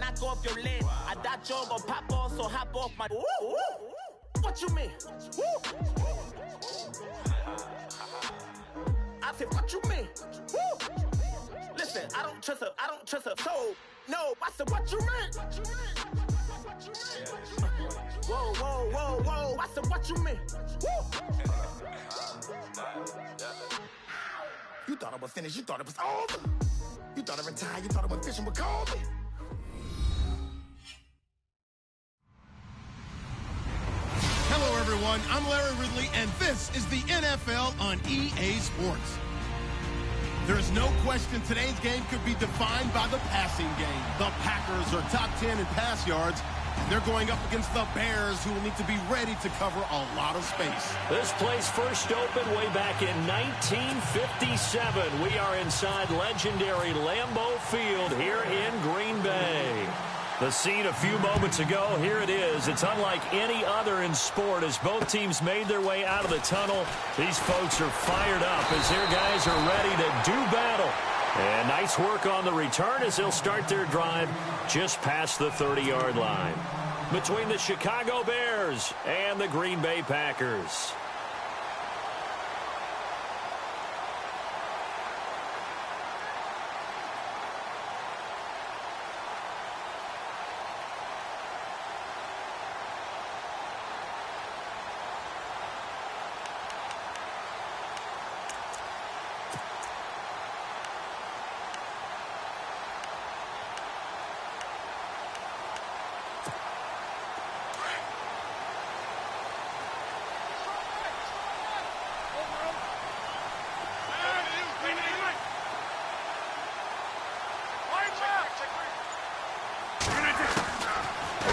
knock off your lid. I thought you gon' pop off, so hop off my. What you mean? I said, what you mean? Listen, I don't trust her. So, no, I said, what you mean? Whoa. I said, what you mean? You thought it was finished. You thought it was over. You thought it retired. You thought it was fishing with Kobe. Hello, everyone. I'm Larry Ridley, and this is the NFL on EA Sports. There is no question today's game could be defined by the passing game. The Packers are top 10 in pass yards. They're going up against the Bears, who will need to be ready to cover a lot of space. This place first opened way back in 1957. We are inside legendary Lambeau Field here in Green Bay. The scene a few moments ago, here it is. It's unlike any other in sport as both teams made their way out of the tunnel. These folks are fired up as their guys are ready to do battle. And nice work on the return as they'll start their drive just past the 30-yard line. Between the Chicago Bears and the Green Bay Packers.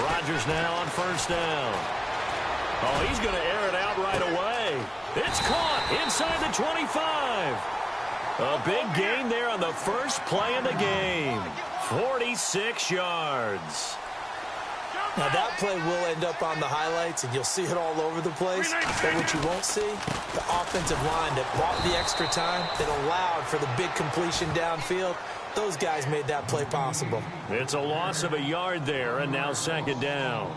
Rodgers now on first down. Oh, he's going to air it out right away. It's caught inside the 25. A big gain there on the first play of the game. 46 yards. Now, that play will end up on the highlights, and you'll see it all over the place. But what you won't see, the offensive line that bought the extra time, that allowed for the big completion downfield, those guys made that play possible. It's a loss of a yard there, and now second down.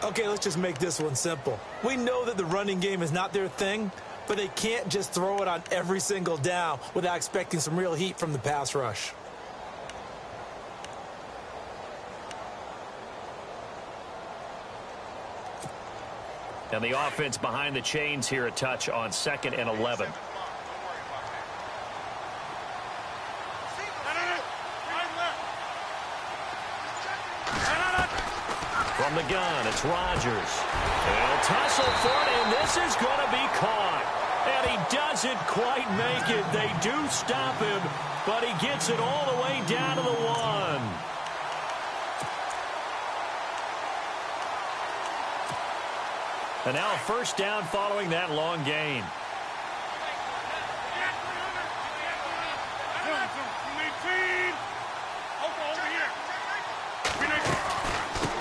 Okay, let's just make this one simple. We know that the running game is not their thing, but they can't just throw it on every single down without expecting some real heat from the pass rush. And the offense behind the chains here a touch on 2nd and 11. From the gun, it's Rodgers. They'll tussle for it, and this is going to be caught. And he doesn't quite make it. They do stop him, but he gets it all the way down to the 1. And now a first down following that long gain.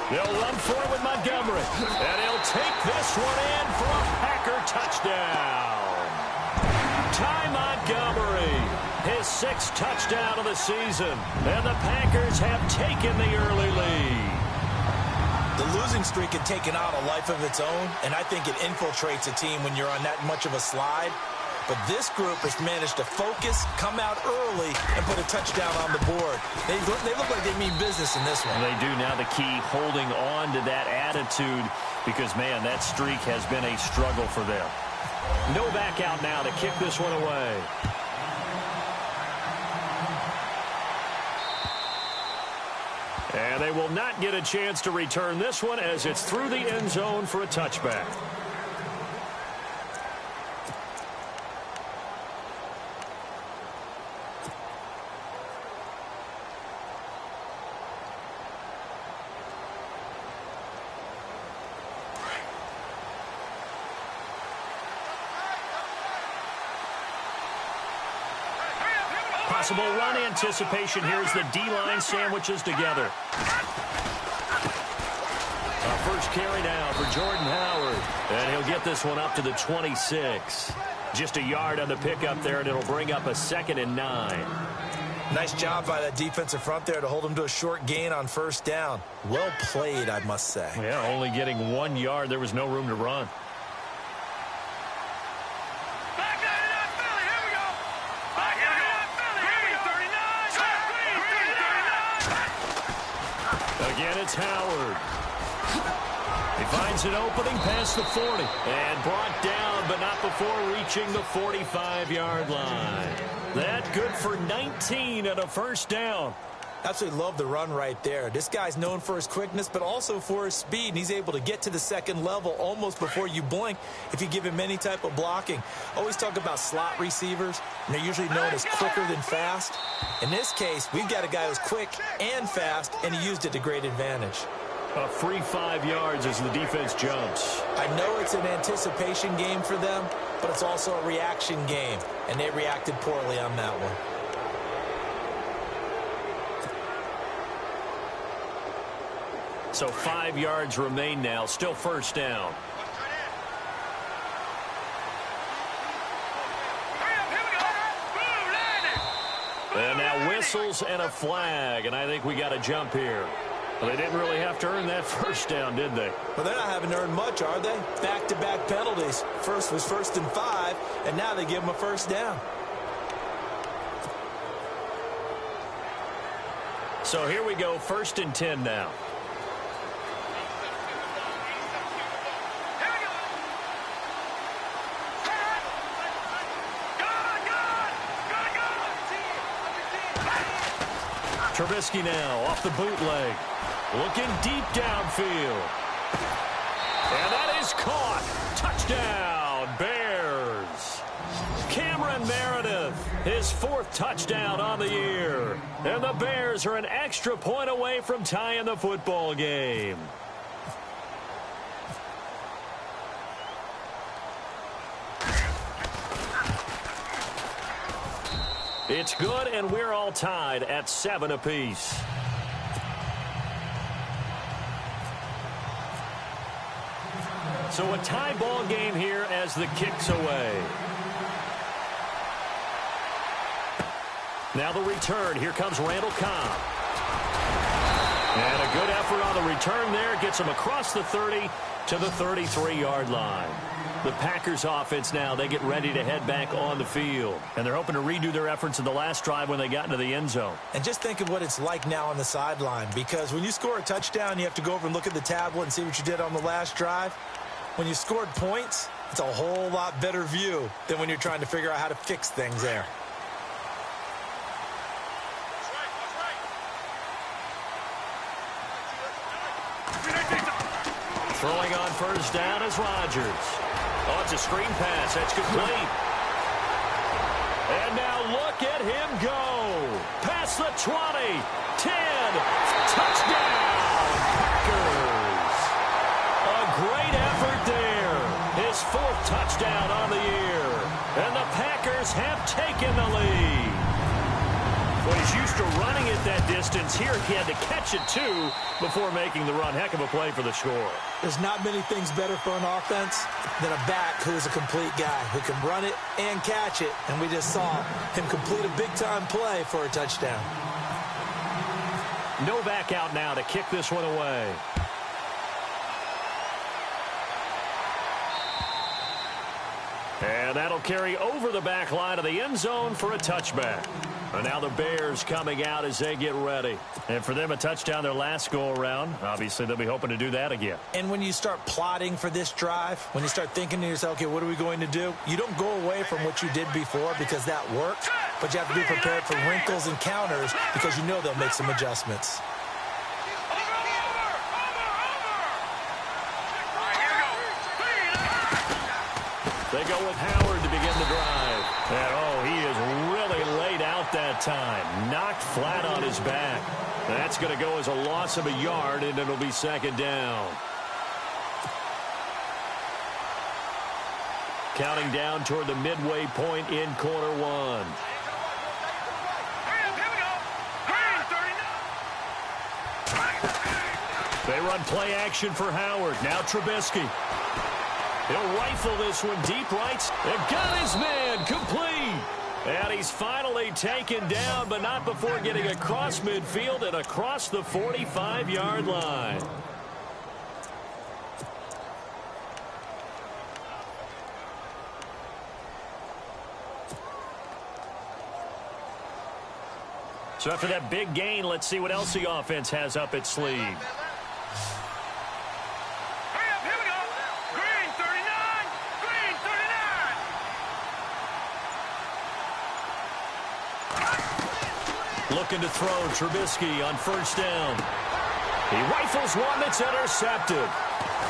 They'll run forward with Montgomery. And he'll take this one in for a Packer touchdown. Ty Montgomery, his 6th touchdown of the season. And the Packers have taken the early lead. The losing streak had taken on a life of its own, and I think it infiltrates a team when you're on that much of a slide. But this group has managed to focus, come out early, and put a touchdown on the board. They look like they mean business in this one. They do. Now the key, holding on to that attitude, because, man, that streak has been a struggle for them. No back out now to kick this one away. And they will not get a chance to return this one as it's through the end zone for a touchback. Possible run anticipation. Here's the D-line sandwiches together. First carry now for Jordan Howard. And he'll get this one up to the 26. Just a yard on the pickup there, and it'll bring up a 2nd and 9. Nice job by that defensive front there to hold him to a short gain on first down. Well played, I must say. Yeah, only getting 1 yard. There was no room to run. Again, it's Howard. He finds an opening past the 40 and brought down, but not before reaching the 45-yard line. That good for 19 and a first down. Absolutely love the run right there. This guy's known for his quickness, but also for his speed. And he's able to get to the second level almost before you blink if you give him any type of blocking. Always talk about slot receivers, and they're usually known as quicker than fast. In this case, we've got a guy who's quick and fast, and he used it to great advantage. A free 5 yards as the defense jumps. I know it's an anticipation game for them, but it's also a reaction game, and they reacted poorly on that one. So 5 yards remain now. Still first down. And now whistles and a flag, and I think we got a jump here. Well, they didn't really have to earn that first down, did they? Well, they're not having to earn much, are they? Back-to-back penalties. First was 1st and 5, and now they give them a first down. So here we go, 1st and 10 now. Trubisky now off the bootleg. Looking deep downfield. And that is caught. Touchdown, Bears. Cameron Meredith, his 4th touchdown on the year. And the Bears are an extra point away from tying the football game. It's good, and we're all tied at 7 apiece. So a tie ball game here as the kick's away. Now the return. Here comes Randall Cobb. And a good effort on the return there. Gets him across the 30 to the 33-yard line. The Packers offense now, they get ready to head back on the field. And they're hoping to redo their efforts in the last drive when they got into the end zone. And just think of what it's like now on the sideline, because when you score a touchdown, you have to go over and look at the tablet and see what you did on the last drive. When you scored points, it's a whole lot better view than when you're trying to figure out how to fix things there. Throwing on first down is Rodgers. Oh, it's a screen pass. That's complete. And now look at him go. Past the 20. 10. Touchdown, Packers. A great effort there. His 4th touchdown on the year. And the Packers have taken the lead. Well, he's used to running it that distance. Here he had to catch it, too, before making the run. Heck of a play for the score. There's not many things better for an offense than a back who is a complete guy who can run it and catch it. And we just saw him complete a big-time play for a touchdown. No back out now to kick this one away. And that'll carry over the back line of the end zone for a touchback. And now the Bears coming out as they get ready. And for them, a touchdown their last go-around. Obviously, they'll be hoping to do that again. And when you start plotting for this drive, when you start thinking to yourself, okay, what are we going to do? You don't go away from what you did before because that worked, but you have to be prepared for wrinkles and counters because you know they'll make some adjustments. They go with Howard to begin the drive. And, oh, he is really laid out that time. Knocked flat on his back. That's going to go as a loss of a yard, and it'll be 2nd down. Counting down toward the midway point in quarter 1. They run play action for Howard. Now Trubisky. He'll rifle this one deep right. And got his man complete. And he's finally taken down, but not before getting across midfield and across the 45-yard line. So after that big gain, let's see what else the offense has up its sleeve. Looking to throw, Trubisky on first down. He rifles one that's intercepted.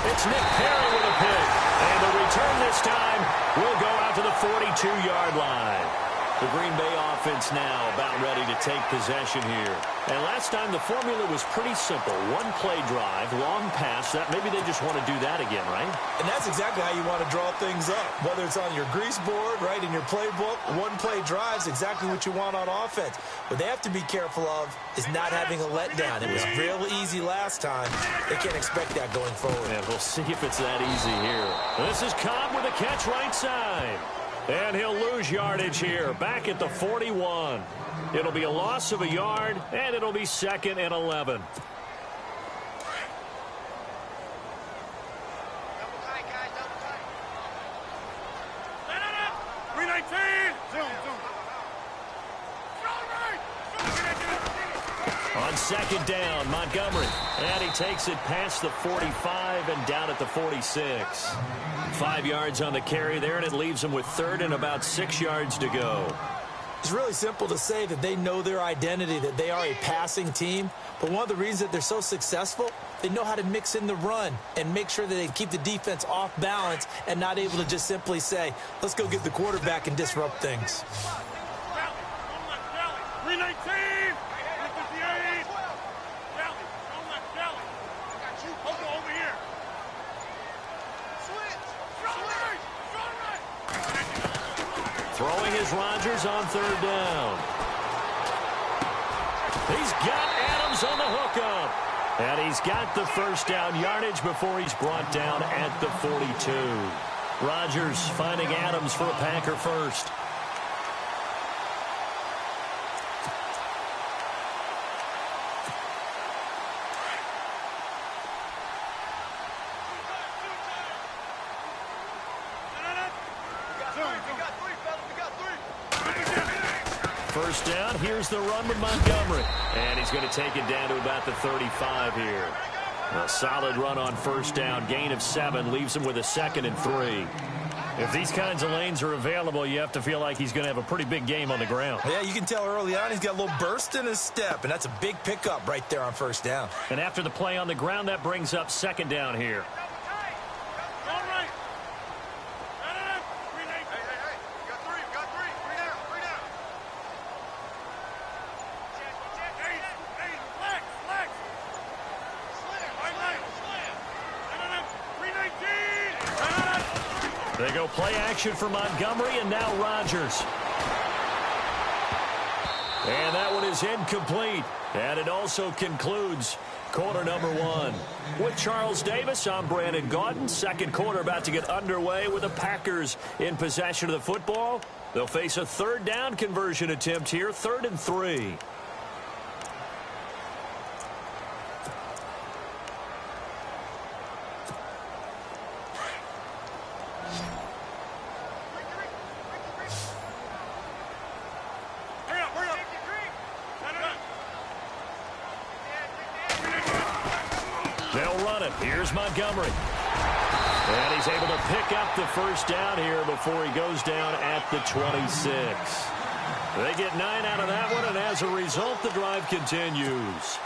It's Nick Perry with a pick. And the return this time will go out to the 42-yard line. The Green Bay offense now about ready to take possession here. And last time the formula was pretty simple. One-play drive, long pass. That maybe they just want to do that again, right? And that's exactly how you want to draw things up. Whether it's on your grease board, right, in your playbook, one-play drive's exactly what you want on offense. What they have to be careful of is not having a letdown. It was real easy last time. They can't expect that going forward. And we'll see if it's that easy here. This is Cobb with a catch right side. And he'll lose yardage here, back at the 41. It'll be a loss of a yard, and it'll be 2nd and 11. On second down, Montgomery. And he takes it past the 45 and down at the 46. 5 yards on the carry there, and it leaves them with 3rd and about 6 yards to go. It's really simple to say that they know their identity, that they are a passing team. But one of the reasons that they're so successful, they know how to mix in the run and make sure that they keep the defense off balance and not able to just simply say, let's go get the quarterback and disrupt things. 319! Throwing is Rodgers on 3rd down. He's got Adams on the hookup. And he's got the first down yardage before he's brought down at the 42. Rodgers finding Adams for a Packer first. First down, here's the run with Montgomery. And he's going to take it down to about the 35 here. A solid run on first down, gain of 7, leaves him with a 2nd and 3. If these kinds of lanes are available, you have to feel like he's going to have a pretty big game on the ground. Yeah, you can tell early on he's got a little burst in his step, and that's a big pickup right there on first down. And after the play on the ground, that brings up 2nd down here. They go play action for Montgomery, and now Rodgers. And that one is incomplete. And it also concludes quarter number 1. With Charles Davis, I'm Brandon Gaudin. Second quarter about to get underway with the Packers in possession of the football. They'll face a 3rd down conversion attempt here, 3rd and 3. They'll run it. Here's Montgomery. And he's able to pick up the first down here before he goes down at the 26. They get 9 out of that one, and as a result, the drive continues.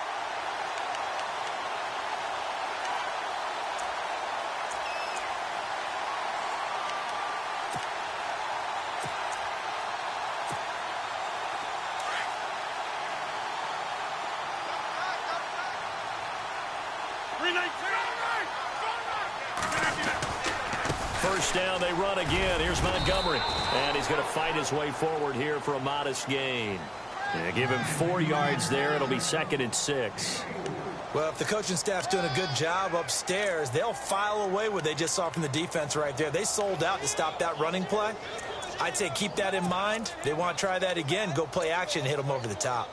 First down, they run again. Here's Montgomery. And he's going to fight his way forward here for a modest gain. Give him 4 yards there. It'll be 2nd and 6. Well, if the coaching staff's doing a good job upstairs, they'll file away what they just saw from the defense right there. They sold out to stop that running play. I'd say keep that in mind. They want to try that again. Go play action and hit them over the top.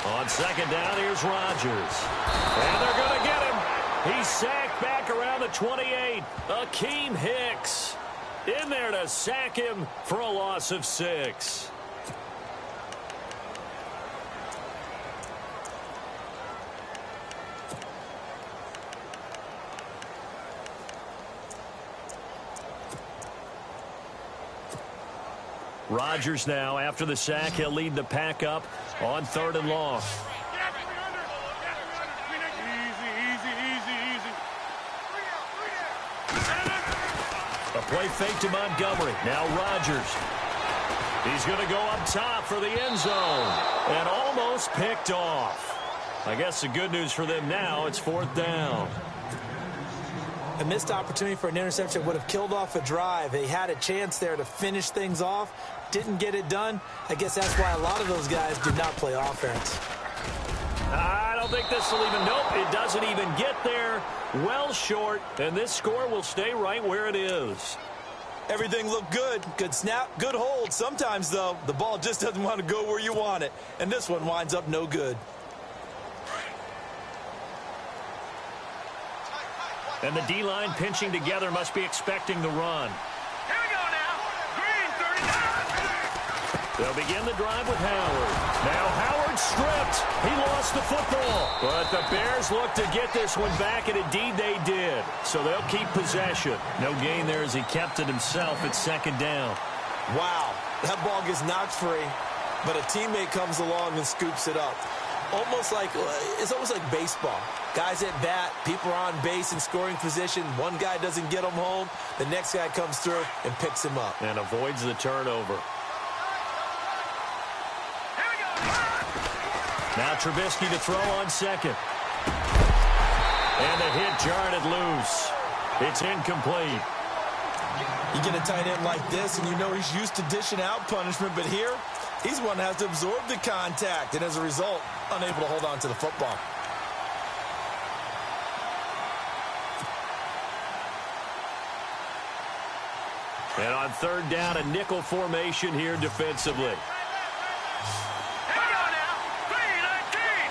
On second down, here's Rodgers. And they're going to get him. He's sacked back around the 28. Akeem Hicks in there to sack him for a loss of 6. Rodgers now, after the sack, he'll lead the pack up on 3rd and long. A play fake to Montgomery. Now Rodgers. He's going to go up top for the end zone. And almost picked off. I guess the good news for them now, it's 4th down. A missed opportunity for an interception would have killed off a drive. They had a chance there to finish things off. Didn't get it done. I guess that's why a lot of those guys do not play offense. I don't think this will even, nope, it doesn't even get there. Well short, and this score will stay right where it is. Everything looked good. Good snap, good hold. Sometimes, though, the ball just doesn't want to go where you want it. And this one winds up no good. And the D-line pinching together must be expecting the run. Here we go now. Green 39. They'll begin the drive with Howard. Now Howard stripped. He lost the football. But the Bears look to get this one back, and indeed they did. So they'll keep possession. No gain there as he kept it himself at 2nd down. Wow, that ball gets knocked free, but a teammate comes along and scoops it up. It's almost like baseball. Guys at bat, people are on base in scoring position. One guy doesn't get him home. The next guy comes through and picks him up. And avoids the turnover. Now Trubisky to throw on second. And the hit jarred it loose. It's incomplete. You get a tight end like this, and you know he's used to dishing out punishment, but here, he's one that has to absorb the contact, and as a result, unable to hold on to the football. And on 3rd down, a nickel formation here defensively. Here we go now. 319.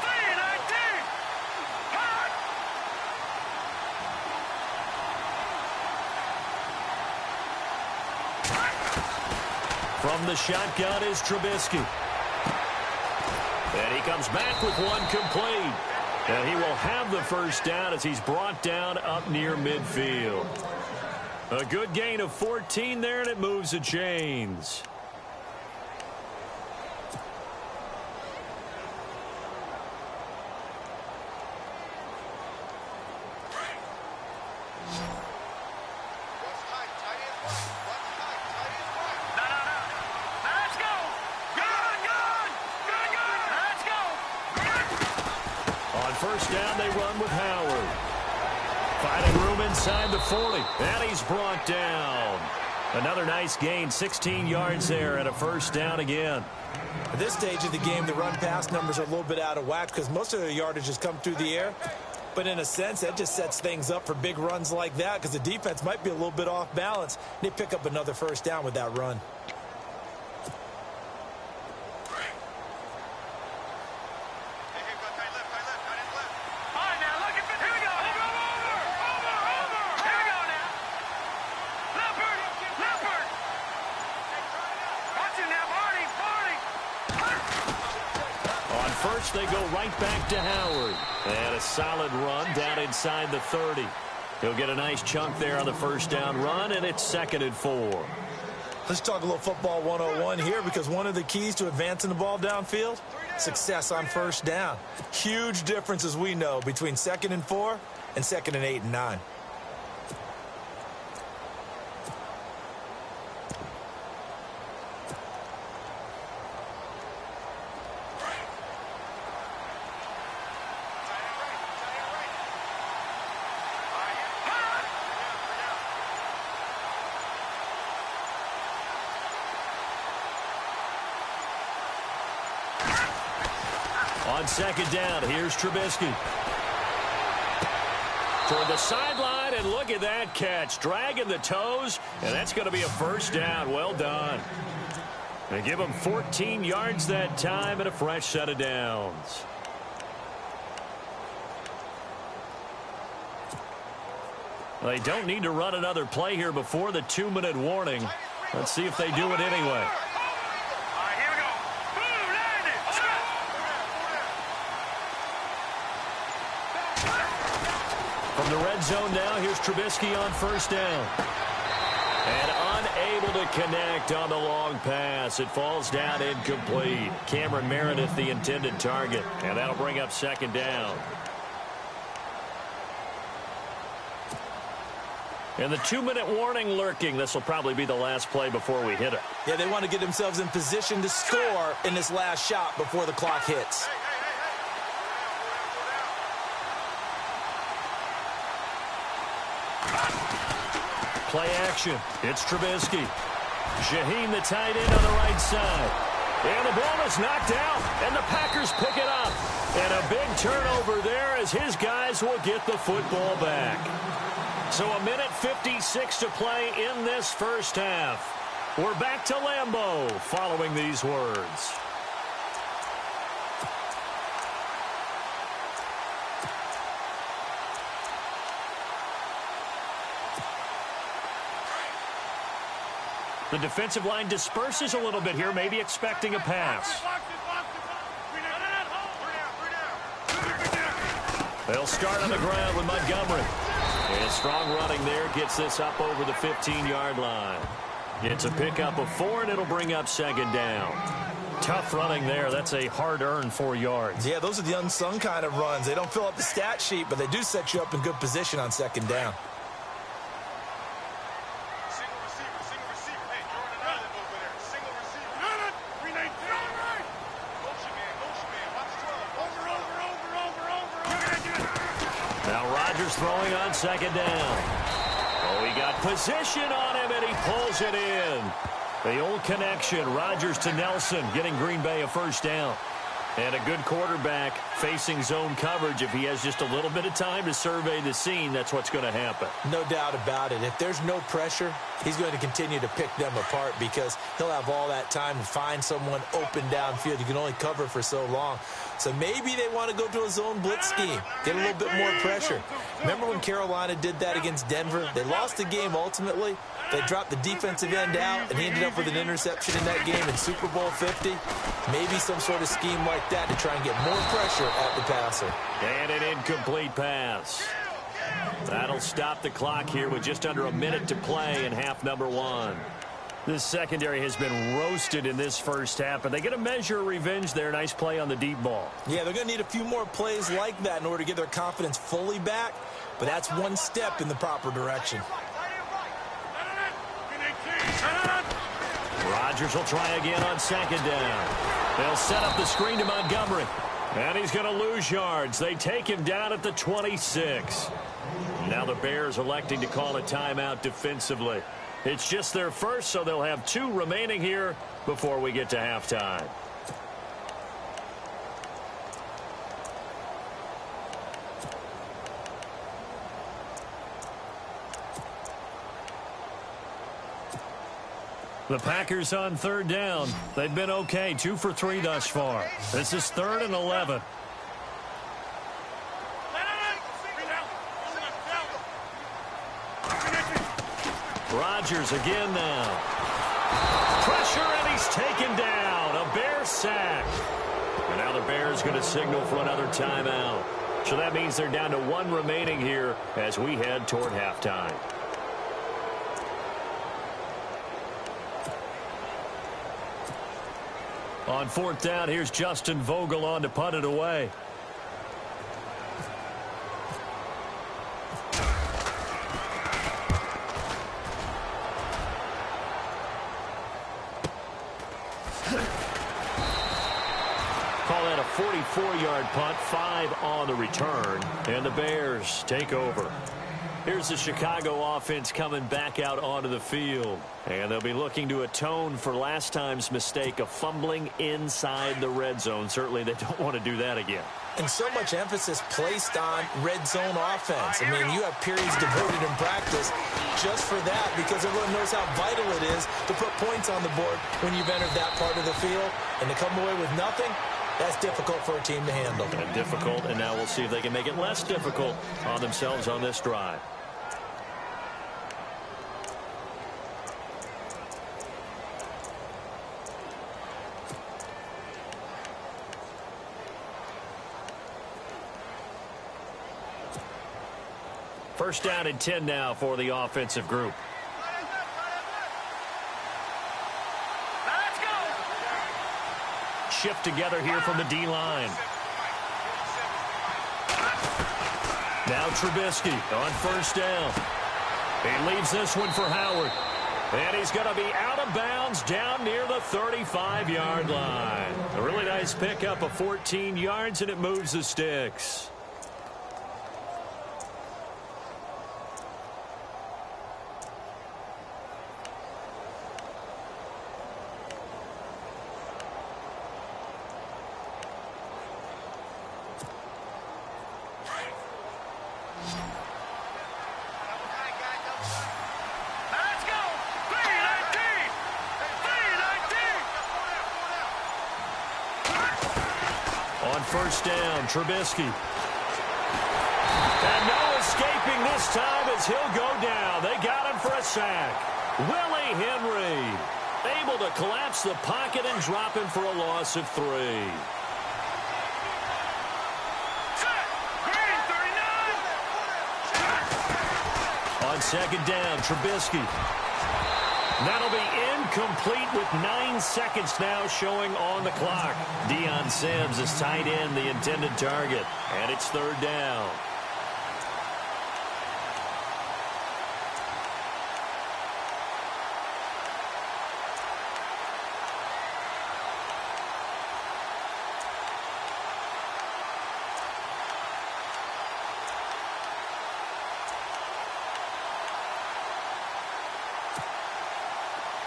319. Hot. From the shotgun is Trubisky. And he comes back with one complete. And he will have the first down as he's brought down up near midfield. A good gain of 14 there, and it moves the chains. First down, they run with Howard. Finding room inside the 40. And he's brought down. Another nice gain, 16 yards there, and a first down again. At this stage of the game, the run-pass numbers are a little bit out of whack because most of their yardage has come through the air. But in a sense, that just sets things up for big runs like that because the defense might be a little bit off balance. They pick up another first down with that run. They go right back to Howard. And a solid run down inside the 30. He'll get a nice chunk there on the first down run, and it's 2nd and 4. Let's talk a little football 101 here because one of the keys to advancing the ball downfield, success on first down. Huge difference, as we know, between 2nd and 4 and 2nd and 8 and 9. On second down, here's Trubisky. Toward the sideline, and look at that catch. Dragging the toes, and that's going to be a first down. Well done. They give him 14 yards that time and a fresh set of downs. They don't need to run another play here before the 2-minute warning. Let's see if they do it anyway. From the red zone now, here's Trubisky on first down. And unable to connect on the long pass. It falls down incomplete. Cameron Meredith, the intended target. And that'll bring up second down. And the 2-minute warning lurking. This will probably be the last play before we hit it. Yeah, they want to get themselves in position to score in this last shot before the clock hits. Play action. It's Trubisky. Shaheen, the tight end, on the right side. And the ball is knocked out, and the Packers pick it up. And a big turnover there as his guys will get the football back. So a minute 56 to play in this first half. We're back to Lambeau following these words. The defensive line disperses a little bit here, maybe expecting a pass. They'll start on the ground with Montgomery. And strong running there gets this up over the 15-yard line. It's a pickup of 4, and it'll bring up second down. Tough running there. That's a hard-earned 4 yards. Yeah, those are the unsung kind of runs. They don't fill up the stat sheet, but they do set you up in good position on second down. Throwing on second down. Oh, he got position on him, and he pulls it in. The old connection, Rodgers to Nelson, getting Green Bay a first down. And a good quarterback facing zone coverage. If he has just a little bit of time to survey the scene, that's what's going to happen. No doubt about it. If there's no pressure, he's going to continue to pick them apart because he'll have all that time to find someone open downfield. You can only cover for so long. So maybe they want to go to a zone blitz scheme, get a little bit more pressure. Remember when Carolina did that against Denver? They lost the game ultimately. They dropped the defensive end out, and he ended up with an interception in that game in Super Bowl 50. Maybe some sort of scheme like that to try and get more pressure at the passer. And an incomplete pass. That'll stop the clock here with just under a minute to play in half number 1. This secondary has been roasted in this first half, but they get a measure of revenge there. Nice play on the deep ball. Yeah, they're going to need a few more plays like that in order to get their confidence fully back, but that's one step in the proper direction. Rodgers will try again on second down. They'll set up the screen to Montgomery. And he's going to lose yards. They take him down at the 26. Now the Bears electing to call a timeout defensively. It's just their first, so they'll have 2 remaining here before we get to halftime. The Packers on third down. They've been okay, 2 for 3 thus far. This is 3rd and 11. Rodgers again now. Pressure, and he's taken down. A Bear sack. And now the Bears going to signal for another timeout. So that means they're down to 1 remaining here as we head toward halftime. On 4th down, here's Justin Vogel on to punt it away. Call that a 44-yard punt, 5 on the return, and the Bears take over. Here's the Chicago offense coming back out onto the field. And they'll be looking to atone for last time's mistake of fumbling inside the red zone. Certainly they don't want to do that again. And so much emphasis placed on red zone offense. I mean, you have periods devoted in practice just for that because everyone knows how vital it is to put points on the board when you've entered that part of the field. And to come away with nothing, that's difficult for a team to handle. And difficult, and now we'll see if they can make it less difficult on themselves on this drive. First down and 10 now for the offensive group. Let's go. Shift together here from the D-line. Now Trubisky on first down. He leaves this one for Howard. And he's going to be out of bounds down near the 35-yard line. A really nice pickup of 14 yards, and it moves the sticks. First down, Trubisky. And no escaping this time as he'll go down. They got him for a sack. Willie Henry able to collapse the pocket and drop him for a loss of 3. On second down, Trubisky. That'll be incomplete with 9 seconds now showing on the clock. Deion Sims is tight end, the intended target. And it's third down.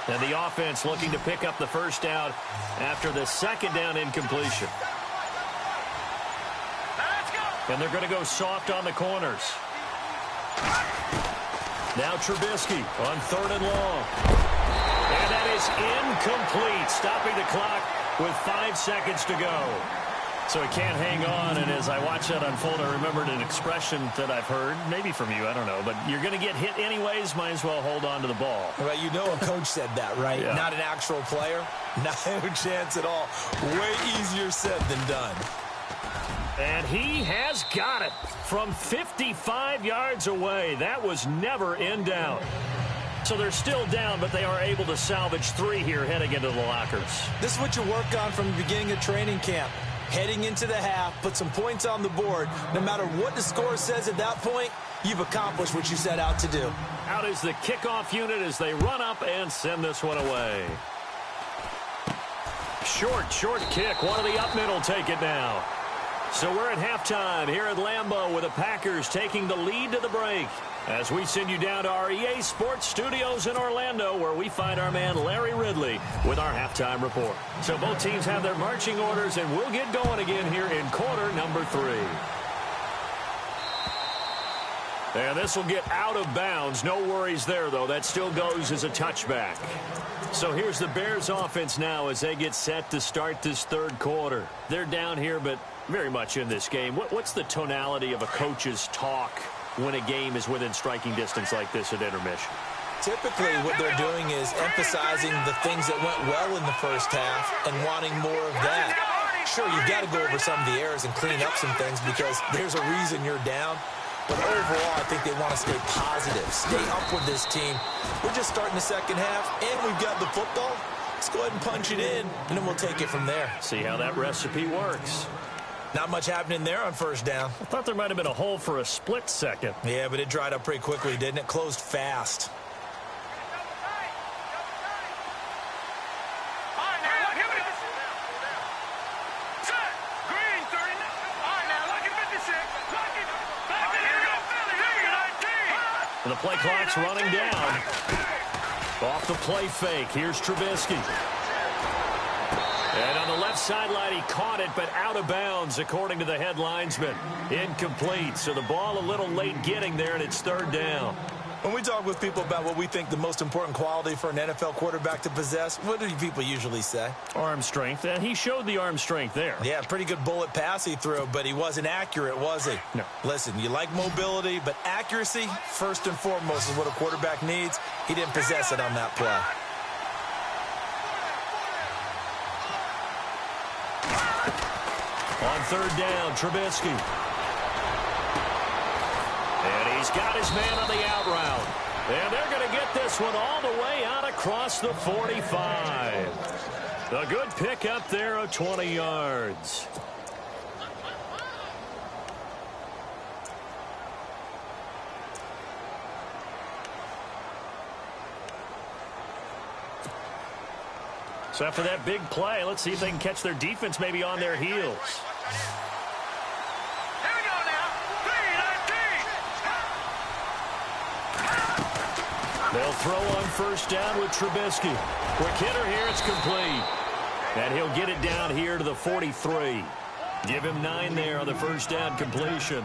And the offense looking to pick up the first down after the second down incompletion. And they're going to go soft on the corners. Now Trubisky on third and long. And that is incomplete, stopping the clock with 5 seconds to go. So he can't hang on, and as I watch that unfold, I remembered an expression that I've heard, maybe from you, I don't know, but you're going to get hit anyways, might as well hold on to the ball. Right, you know a coach said that, right? Yeah. Not an actual player. No chance at all. Way easier said than done. And he has got it from 55 yards away. That was never in doubt. So they're still down, but they are able to salvage 3 here heading into the lockers. This is what you work on from the beginning of training camp. Heading into the half, put some points on the board. No matter what the score says at that point, you've accomplished what you set out to do. Out is the kickoff unit as they run up and send this one away. Short kick. One of the up middle take it now. So we're at halftime here at Lambeau with the Packers taking the lead to the break. As we send you down to our EA Sports Studios in Orlando, where we find our man Larry Ridley with our halftime report. So both teams have their marching orders, and we'll get going again here in quarter number 3. And this will get out of bounds. No worries there, though. That still goes as a touchback. So here's the Bears offense now as they get set to start this third quarter. They're down here, but very much in this game. What's the tonality of a coach's talk when a game is within striking distance like this at intermission? Typically, what they're doing is emphasizing the things that went well in the first half and wanting more of that. Sure, you've got to go over some of the errors and clean up some things because there's a reason you're down. But overall, I think they want to stay positive, stay up with this team. We're just starting the second half, and we've got the football. Let's go ahead and punch it in, and then we'll take it from there. See how that recipe works. Not much happening there on first down. I thought there might have been a hole for a split second. Yeah, but it dried up pretty quickly, didn't it? Closed fast. And the play clock's running down. Off the play fake. Here's Trubisky. And on the left sideline, he caught it, but out of bounds, according to the head linesman. Incomplete. So the ball a little late getting there, and it's third down. When we talk with people about what we think the most important quality for an NFL quarterback to possess, what do people usually say? Arm strength, and he showed the arm strength there. Yeah, pretty good bullet pass he threw, but he wasn't accurate, was he? No. Listen, you like mobility, but accuracy, first and foremost, is what a quarterback needs. He didn't possess it on that play. On third down, Trubisky. And he's got his man on the out route. And they're going to get this one all the way out across the 45. A good pickup there of 20 yards. So after that big play, let's see if they can catch their defense maybe on their heels. They'll throw on first down with Trubisky. Quick hitter here, it's complete. And he'll get it down here to the 43. Give him 9 there on the first down completion.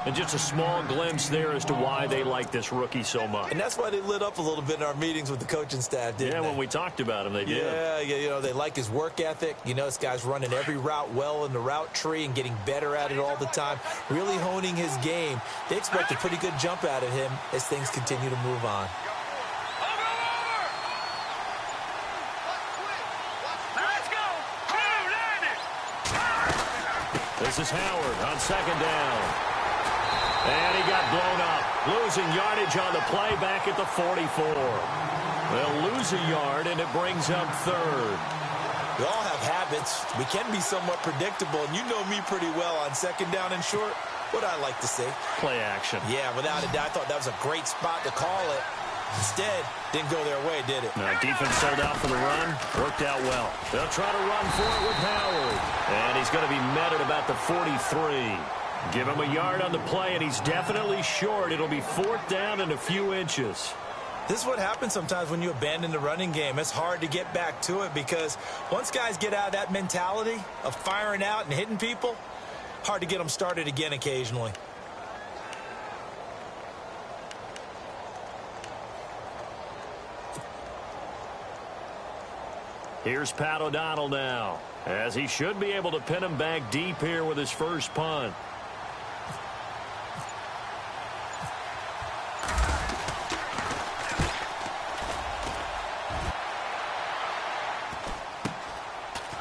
And just a small glimpse there as to why they like this rookie so much. And that's why they lit up a little bit in our meetings with the coaching staff, didn't they? Yeah, when we talked about him, they did. Yeah, you know, they like his work ethic. You know, this guy's running every route well in the route tree and getting better at it all the time, really honing his game. They expect a pretty good jump out of him as things continue to move on. This is Howard on second down. And he got blown up. Losing yardage on the play back at the 44. They'll lose a yard, and it brings up third. We all have habits. We can be somewhat predictable, and you know me pretty well on second down and short. What I like to see. Play action. Yeah, without a doubt. I thought that was a great spot to call it. Instead, didn't go their way, did it? No, defense sold out for the run. Worked out well. They'll try to run for it with Howard. And he's going to be met at about the 43. Give him a yard on the play, and he's definitely short. It'll be fourth down and a few inches. This is what happens sometimes when you abandon the running game. It's hard to get back to it because once guys get out of that mentality of firing out and hitting people, hard to get them started again occasionally. Here's Pat O'Donnell now, as he should be able to pin him back deep here with his first punt.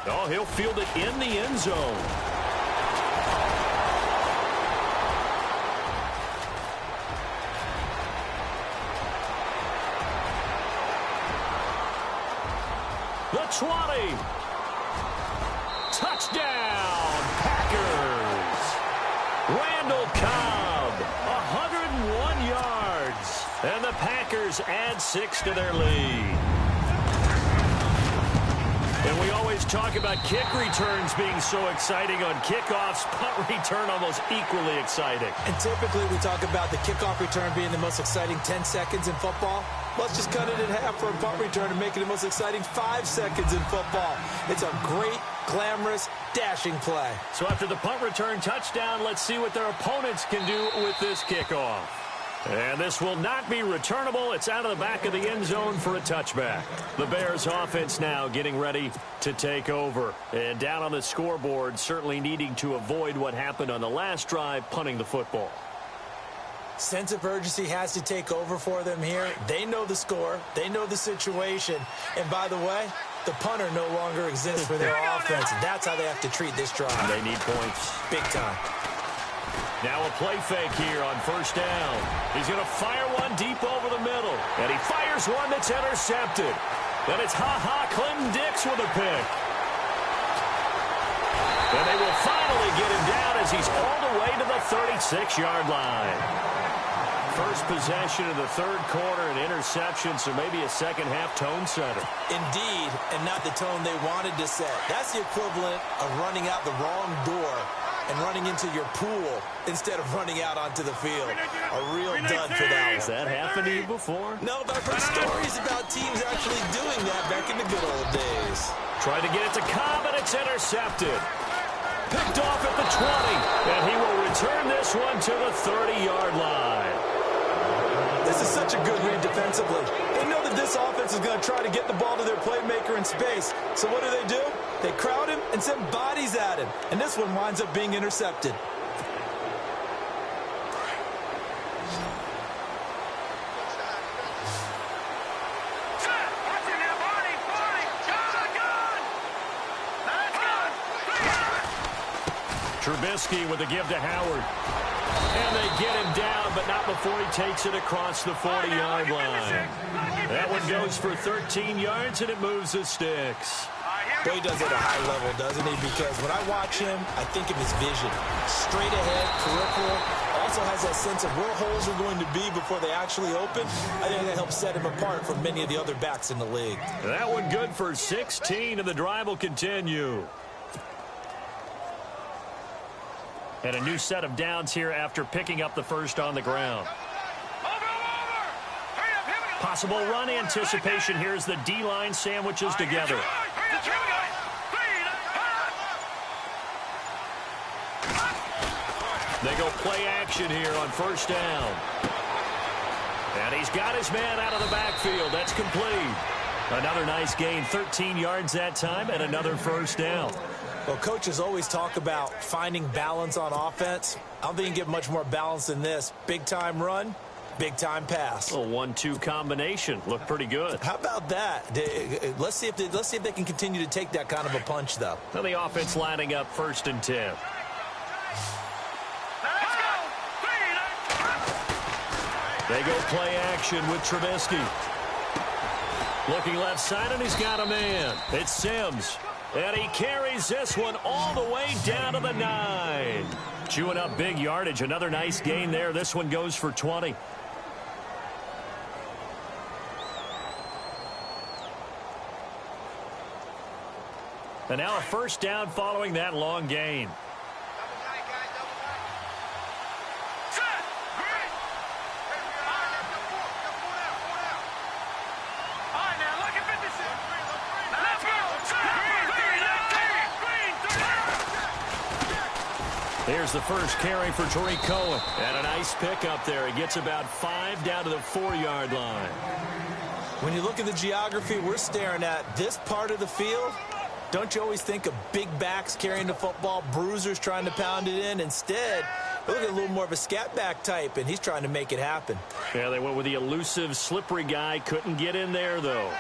Oh, he'll field it in the end zone. The 20. Touchdown, Packers. Randall Cobb, 101 yards. And the Packers add 6 to their lead. And we always talk about kick returns being so exciting on kickoffs. Punt return almost equally exciting. And typically we talk about the kickoff return being the most exciting 10 seconds in football. Let's just cut it in half for a punt return and make it the most exciting 5 seconds in football. It's a great, glamorous, dashing play. So after the punt return touchdown, let's see what their opponents can do with this kickoff. And this will not be returnable. It's out of the back of the end zone for a touchback. The Bears offense now getting ready to take over. And down on the scoreboard, certainly needing to avoid what happened on the last drive, punting the football. Sense of urgency has to take over for them here. They know the score. They know the situation. And by the way, the punter no longer exists for their offense. That's how they have to treat this drive. They need points. Big time. Now a play fake here on first down. He's going to fire one deep over the middle. And he fires one that's intercepted. Then it's Clinton Dix with a pick. And they will finally get him down as he's all the way to the 36-yard line. First possession of the third quarter, an interception, so maybe a second-half tone setter. Indeed, and not the tone they wanted to set. That's the equivalent of running out the wrong door and running into your pool instead of running out onto the field. A real dud for that one. Has that happened to you before? No, but I've heard stories about teams actually doing that back in the good old days. Trying to get it to Cobb, and it's intercepted. Picked off at the 20, and he will return this one to the 30-yard line. This is such a good read defensively. They know that this offense is going to try to get the ball to their playmaker in space. So what do? They crowd him and send bodies at him. And this one winds up being intercepted. Trubisky with the give to Howard. And they get him down, but not before he takes it across the 40-yard line. That one goes for 13 yards, and it moves the sticks. Boy, he does it at a high level, doesn't he? Because when I watch him, I think of his vision. Straight ahead, peripheral. Also has that sense of where holes are going to be before they actually open. I think that helps set him apart from many of the other backs in the league. That one good for 16, and the drive will continue. And a new set of downs here after picking up the first on the ground. Possible run anticipation here as the D-line sandwiches together. They go play action here on first down. And he's got his man out of the backfield. That's complete. Another nice gain, 13 yards that time, and another first down. Well, coaches always talk about finding balance on offense. I don't think you can get much more balance than this. Big-time run, big-time pass. A 1-2 combination. Looked pretty good. How about that? Let's see if they can continue to take that kind of a punch, though. Now the offense lining up first and 10. They go play action with Trubisky. Looking left side, and he's got a man. It's Sims. And he carries this one all the way down to the 9. Chewing up big yardage. Another nice gain there. This one goes for 20. And now a first down following that long gain. Here's the first carry for Tariq Cohen. And a nice pickup there. He gets about 5 down to the 4-yard line. When you look at the geography we're staring at, this part of the field, don't you always think of big backs carrying the football, bruisers trying to pound it in? Instead, look at a little more of a scat back type, and he's trying to make it happen. Yeah, they went with the elusive, slippery guy. Couldn't get in there, though.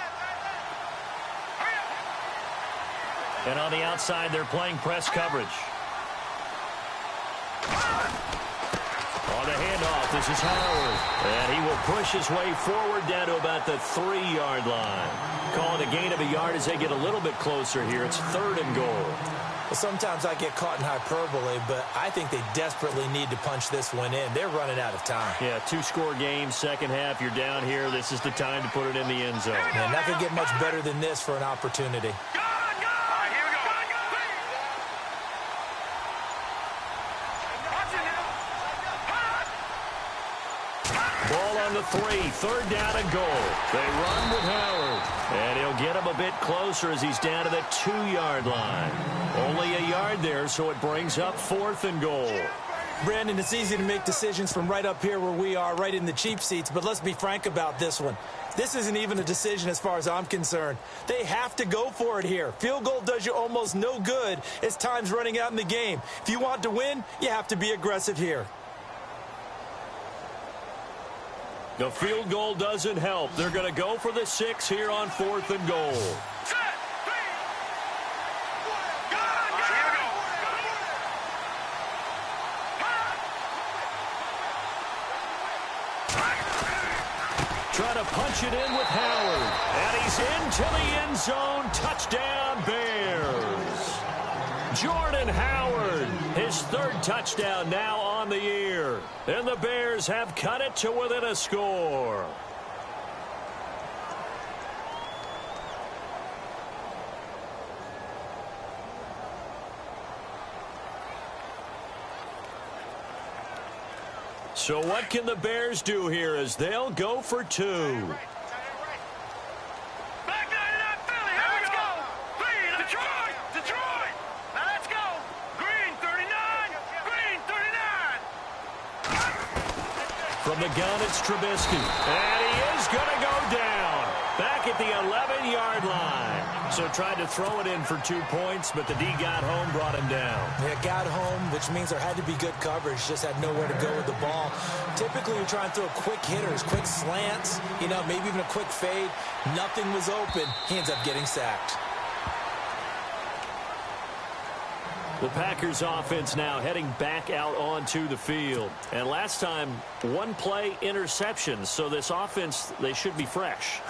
And on the outside, they're playing press coverage. On the handoff, this is Howard. And he will push his way forward down to about the 3-yard line. Calling a gain of a yard as they get a little bit closer here. It's 3rd and goal. Well, sometimes I get caught in hyperbole, but I think they desperately need to punch this one in. They're running out of time. Yeah, 2-score game, second half. You're down here. This is the time to put it in the end zone. Man, not going to get much better than this for an opportunity. Ball on the 3, 3rd down and goal. They run with Howard, and he'll get him a bit closer as he's down to the 2-yard line. Only a yard there, so it brings up 4th and goal. Brandon, it's easy to make decisions from right up here where we are, right in the cheap seats, but let's be frank about this one. This isn't even a decision as far as I'm concerned. They have to go for it here. Field goal does you almost no good as time's running out in the game. If you want to win, you have to be aggressive here. The field goal doesn't help. They're going to go for the 6 here on 4th and goal. Trying to punch it in with Howard. And he's into the end zone. Touchdown, Bears. Jordan Howard, his 3rd touchdown now on the year. And the Bears have cut it to within a score. So what can the Bears do here as they'll go for two? From the gun, it's Trubisky. And he is going to go down. Back at the 11-yard line. So tried to throw it in for 2 points, but the D got home, brought him down. Yeah, got home, which means there had to be good coverage. Just had nowhere to go with the ball. Typically, you're trying to throw quick hitters, quick slants, maybe even a quick fade. Nothing was open. He ends up getting sacked. The Packers offense now heading back out onto the field. And last time, one play interception. So this offense, they should be fresh.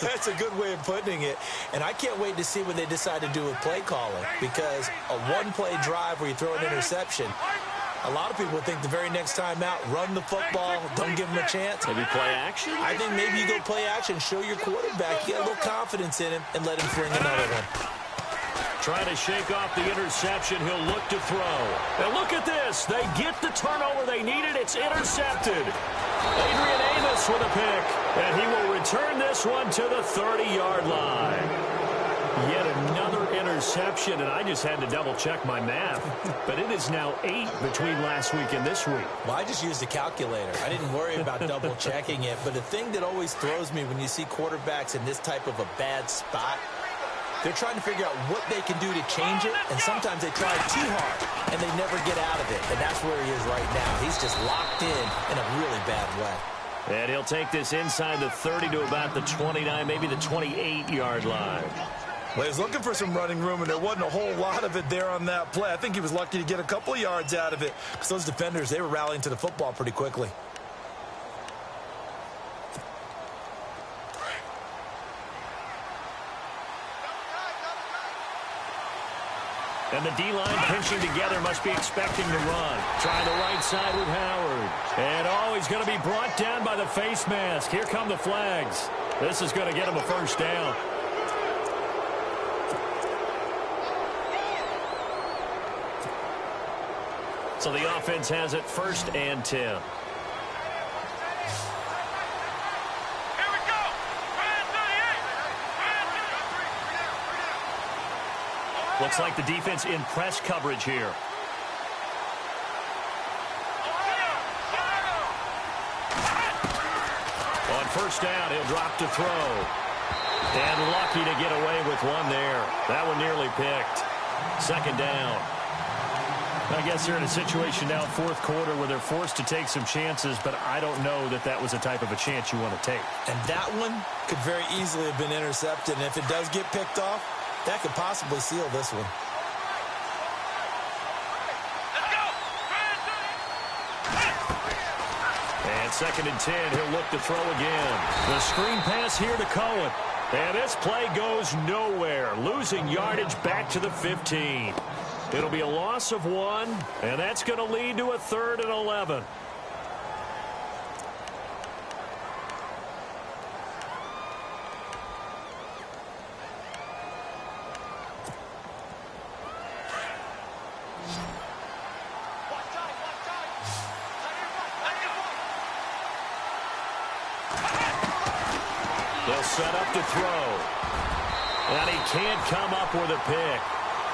That's a good way of putting it. And I can't wait to see what they decide to do with play calling. Because a one-play drive where you throw an interception, a lot of people think the very next time out, run the football, don't give them a chance. Maybe play action? I think maybe you go play action, show your quarterback, you got a little confidence in him, and let him fling another one. Trying to shake off the interception. He'll look to throw. And look at this. They get the turnover they needed. It's intercepted. Adrian Amos with a pick. And he will return this one to the 30-yard line. Yet another interception, and I just had to double-check my math. But it is now 8 between last week and this week. Well, I just used a calculator. I didn't worry about double-checking it. But the thing that always throws me when you see quarterbacks in this type of a bad spot, they're trying to figure out what they can do to change it, and sometimes they try too hard, and they never get out of it. And that's where he is right now. He's just locked in a really bad way. And he'll take this inside the 30 to about the 29, maybe the 28-yard line. Well, he was looking for some running room, and there wasn't a whole lot of it there on that play. I think he was lucky to get a couple of yards out of it, because those defenders, they were rallying to the football pretty quickly. And the D-line pinching together, must be expecting to run. Trying the right side with Howard. And, he's going to be brought down by the face mask. Here come the flags. This is going to get him a first down. So the offense has it 1st and 10. Looks like the defense in press coverage here. On 1st down, he'll drop to throw. And lucky to get away with one there. That one nearly picked. 2nd down. I guess they're in a situation now, 4th quarter, where they're forced to take some chances, but I don't know that that was the type of a chance you want to take. And that one could very easily have been intercepted. And if it does get picked off, that could possibly seal this one. And 2nd and 10, he'll look to throw again. The screen pass here to Cohen. And this play goes nowhere. Losing yardage back to the 15. It'll be a loss of 1, and that's going to lead to a 3rd and 11. They'll set up to throw. And he can't come up with a pick.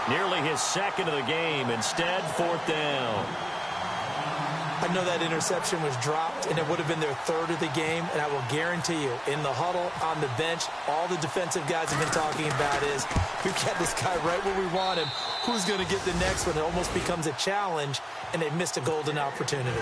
Nearly his 2nd of the game. Instead, 4th down. I know that interception was dropped, and it would have been their 3rd of the game. And I will guarantee you, in the huddle, on the bench, all the defensive guys have been talking about is, we've got this guy right where we want him. Who's going to get the next one? It almost becomes a challenge, and they missed a golden opportunity.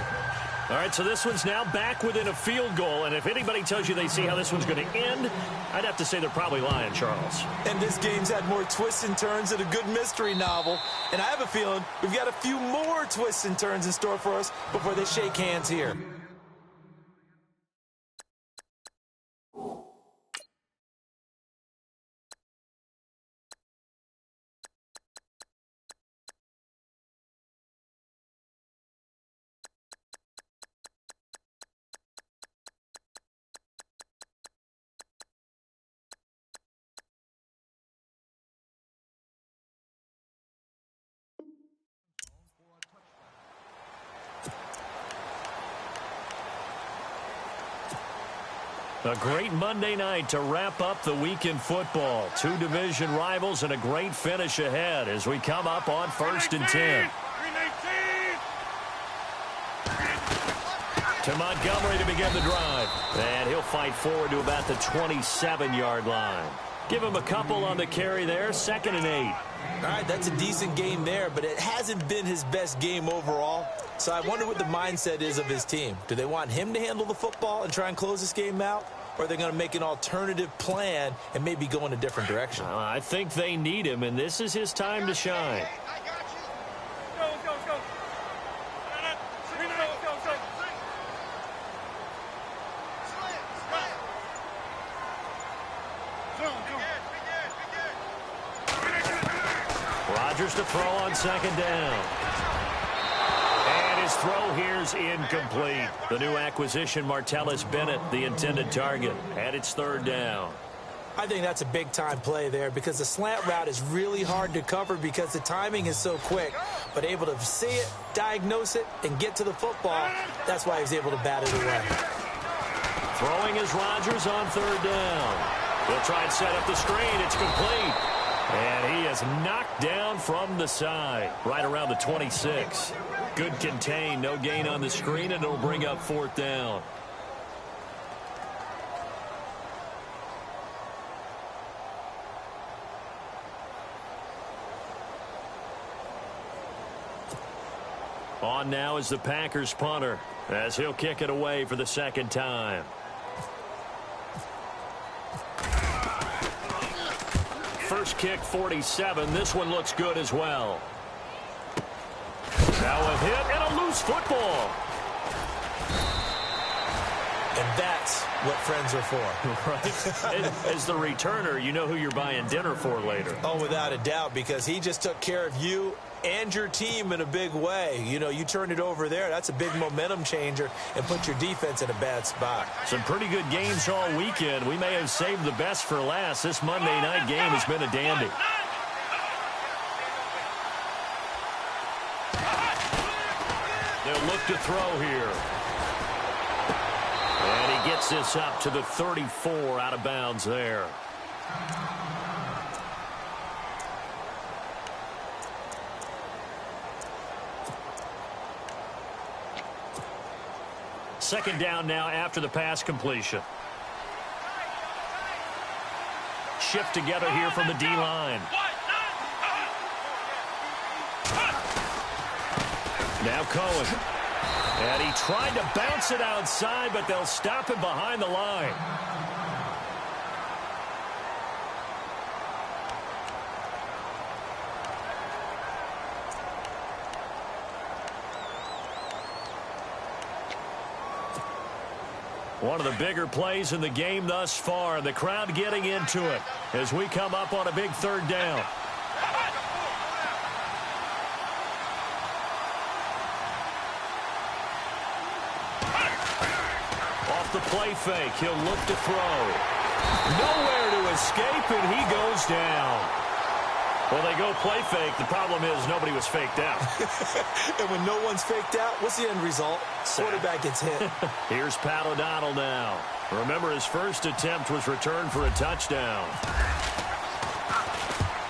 All right, so this one's now back within a field goal, and if anybody tells you they see how this one's going to end, I'd have to say they're probably lying, Charles. And this game's had more twists and turns than a good mystery novel, and I have a feeling we've got a few more twists and turns in store for us before they shake hands here. A great Monday night to wrap up the week in football. Two division rivals and a great finish ahead as we come up on 1st and 10. To Montgomery to begin the drive. And he'll fight forward to about the 27-yard line. Give him a couple on the carry there. 2nd and 8. All right, that's a decent game there, but it hasn't been his best game overall. So I wonder what the mindset is of his team. Do they want him to handle the football and try and close this game out? Or are they going to make an alternative plan and maybe go in a different direction? I think they need him, and this is his time to shine. Rodgers to throw on 2nd down. And his throw here's incomplete. The new acquisition, Martellus Bennett, the intended target. And it's 3rd down. I think that's a big-time play there because the slant route is really hard to cover because the timing is so quick. But able to see it, diagnose it, and get to the football, that's why he was able to bat it away. Throwing is Rodgers on 3rd down. He'll try and set up the screen. It's complete. And he is knocked down from the side, right around the 26. Good contain, no gain on the screen, and it'll bring up 4th down. On now is the Packers punter, as he'll kick it away for the 2nd time. First kick, 47. This one looks good as well. Now a hit and a loose football. And that's what friends are for. Right? As the returner, you know who you're buying dinner for later. Oh, without a doubt, because he just took care of you and your team in a big way. You know, you turned it over there. That's a big momentum changer and put your defense in a bad spot. Some pretty good games all weekend. We may have saved the best for last. This Monday night game has been a dandy. They'll look to throw here. And he gets this up to the 34, out of bounds there. Second down now after the pass completion. Shift together here from the D-line. Now Cohen. And he tried to bounce it outside, but they'll stop him behind the line. One of the bigger plays in the game thus far. The crowd getting into it as we come up on a big 3rd down. Off the play fake, he'll look to throw. Nowhere to escape, and he goes down. Well, they go play fake. The problem is nobody was faked out. And when no one's faked out, what's the end result? Quarterback gets hit. Here's Pat O'Donnell now. Remember, his first attempt was returned for a touchdown.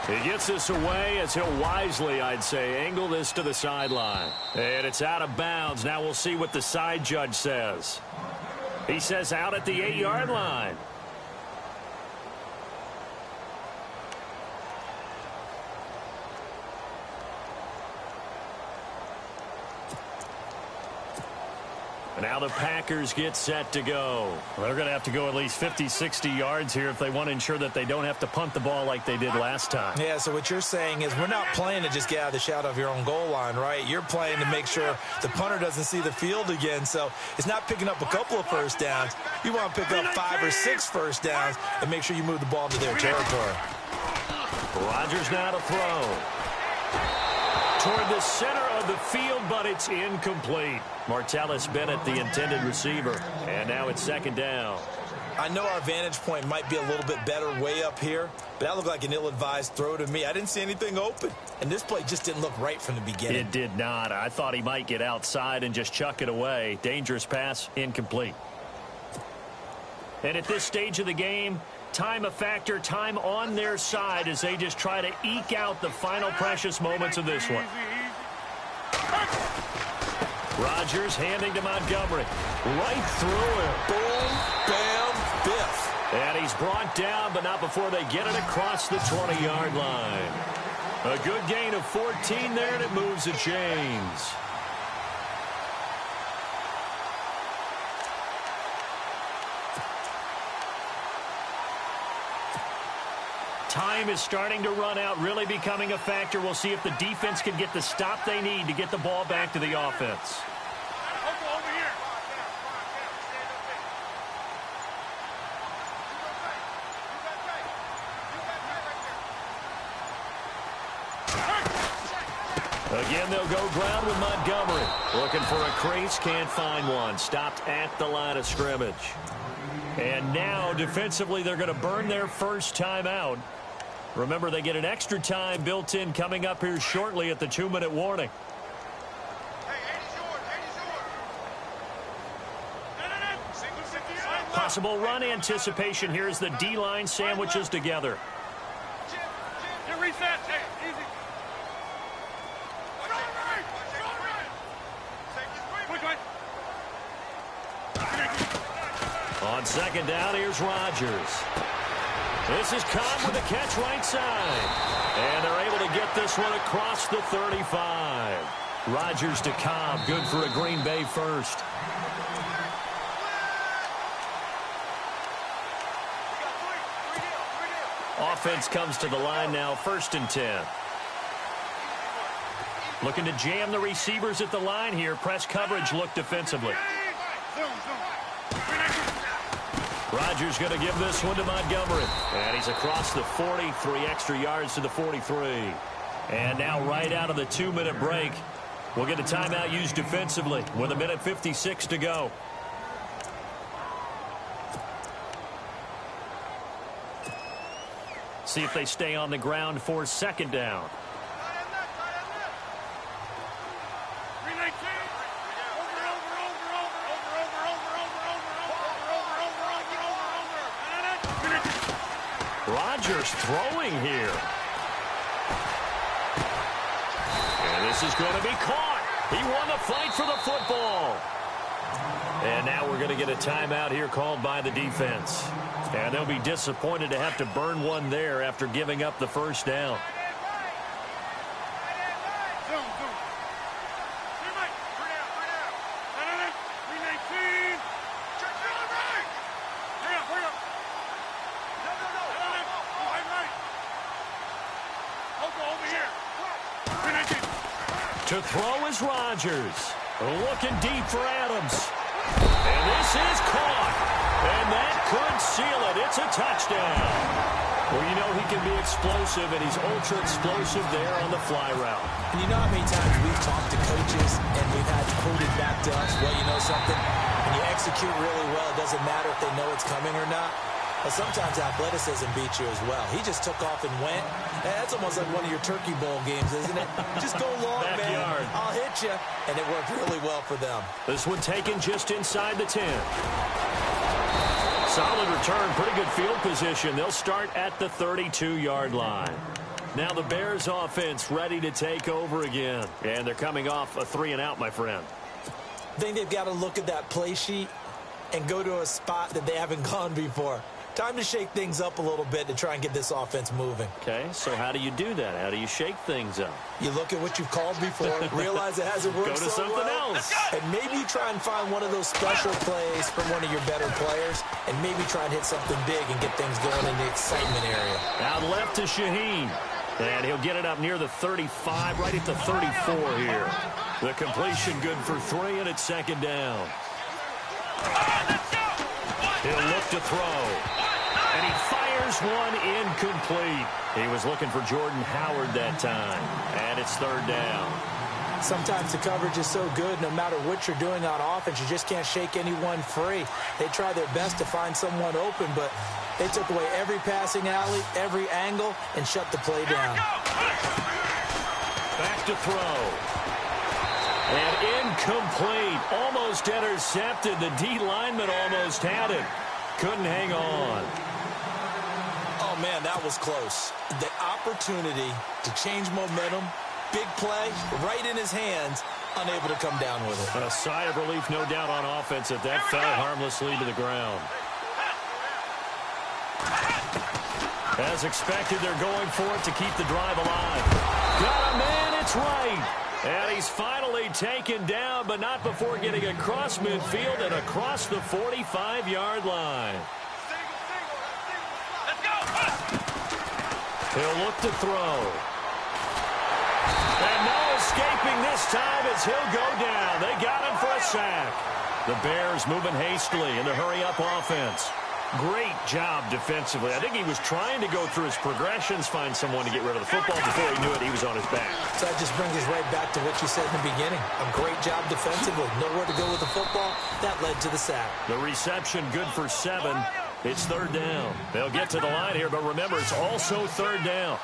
He gets this away as he'll wisely, I'd say, angle this to the sideline. And it's out of bounds. Now we'll see what the side judge says. He says out at the 8-yard line. Now the Packers get set to go. Well, they're going to have to go at least 50, 60 yards here if they want to ensure that they don't have to punt the ball like they did last time. Yeah, so what you're saying is we're not playing to just get out of the shadow of your own goal line, right? You're playing to make sure the punter doesn't see the field again. So it's not picking up a couple of first downs. You want to pick up 5 or 6 first downs and make sure you move the ball into their territory. Rodgers now to throw. Toward the center of the field, but it's incomplete. Martellus Bennett, the intended receiver. And now it's 2nd down. I know our vantage point might be a little bit better way up here, but that looked like an ill-advised throw to me. I didn't see anything open, and this play just didn't look right from the beginning. It did not. I thought he might get outside and just chuck it away. Dangerous pass, incomplete. And at this stage of the game, time a factor, time on their side as they just try to eke out the final precious moments of this one. Rodgers handing to Montgomery. Right through him. Boom, bam, biff. And he's brought down, but not before they get it across the 20-yard line. A good gain of 14 there, and it moves the chains. Time is starting to run out, really becoming a factor. We'll see if the defense can get the stop they need to get the ball back to the offense. Again, they'll go ground with Montgomery. Looking for a crease, can't find one. Stopped at the line of scrimmage. And now, defensively, they're going to burn their first timeout. Remember, they get an extra time built in coming up here shortly at the 2-minute warning. Possible run anticipation here as the D-line sandwiches together. Reset. Hey, easy. On second down, here's Rodgers. This is Cobb with a catch right side. And they're able to get this one across the 35. Rodgers to Cobb, good for a Green Bay first. Offense comes to the line now, 1st and 10. Looking to jam the receivers at the line here. Press coverage look defensively. Rodgers going to give this one to Montgomery. And he's across the 40, 3 extra yards to the 43. And now right out of the 2-minute break, we'll get a timeout used defensively with 1:56 to go. See if they stay on the ground for second down. Rodgers throwing here. And this is going to be caught. He won the fight for the football. And now we're going to get a timeout here called by the defense. And they'll be disappointed to have to burn one there after giving up the first down. To throw is Rodgers. Looking deep for Adams. And this is caught. And that could seal it. It's a touchdown. Well, you know he can be explosive, and he's ultra-explosive there on the fly route. And you know how many times we've talked to coaches and we've had quoted back to us, well, you know something? When you execute really well, it doesn't matter if they know it's coming or not. But sometimes athleticism beats you as well. He just took off and went. That's almost like one of your Turkey Bowl games, isn't it? Just go long, Backyard. man. I'll hit you. And it worked really well for them. This one taken just inside the 10. Solid return, pretty good field position. They'll start at the 32-yard line. Now the Bears offense ready to take over again. And they're coming off a 3-and-out, my friend. I think they've got to look at that play sheet and go to a spot that they haven't gone before. Time to shake things up a little bit to try and get this offense moving. Okay, so how do you do that? How do you shake things up? You look at what you've called before, realize it hasn't worked so so something well, else. and maybe try and find one of those special plays from one of your better players, and maybe try and hit something big and get things going in the excitement area. Out left to Shaheen. And he'll get it up near the 35, right at the 34 here. The completion good for 3, and it's second down. He'll look to throw. And he fires one incomplete. He was looking for Jordan Howard that time. And it's third down. Sometimes the coverage is so good, no matter what you're doing on offense, you just can't shake anyone free. They try their best to find someone open, but they took away every passing alley, every angle, and shut the play down. Back to throw. And incomplete. Almost intercepted. The D lineman almost had it. couldn't hang on. Oh, man, that was close. The opportunity to change momentum, big play, right in his hands, unable to come down with it. A sigh of relief, no doubt, on offense that fell harmlessly to the ground. As expected, they're going for it to keep the drive alive. Got a man, it's right. And he's finally taken down, but not before getting across midfield and across the 45-yard line. He'll look to throw. And no escaping this time as he'll go down. They got him for a sack. The Bears moving hastily in the hurry-up offense. Great job defensively. I think he was trying to go through his progressions, find someone to get rid of the football. Before he knew it, he was on his back. So that just brings us right back to what you said in the beginning. A great job defensively. Nowhere to go with the football. That led to the sack. The reception good for 7. It's third down. They'll get to the line here, but remember, it's also third down.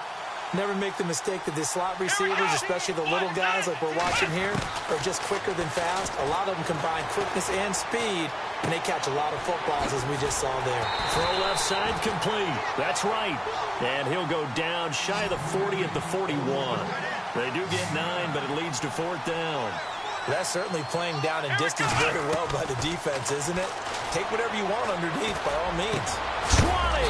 Never make the mistake that the slot receivers, especially the little guys like we're watching here, are just quicker than fast. A lot of them combine quickness and speed, and they catch a lot of footballs, as we just saw there. Throw left side complete. That's right. And he'll go down shy of the 40 at the 41. They do get 9, but it leads to fourth down. That's certainly playing down in distance very well by the defense, isn't it? Take whatever you want underneath, by all means. 20.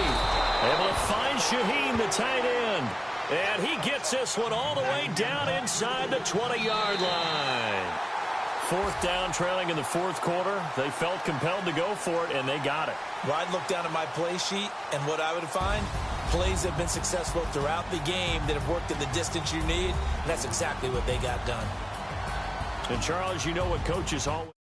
Able to find Shaheen, the tight end. And he gets this one all the way down inside the 20-yard line. Fourth down, trailing in the fourth quarter. They felt compelled to go for it, and they got it. Well, I'd look down at my play sheet, and what I would find, plays have been successful throughout the game that have worked in the distance you need, and that's exactly what they got done. And, Charles, you know what coaches always...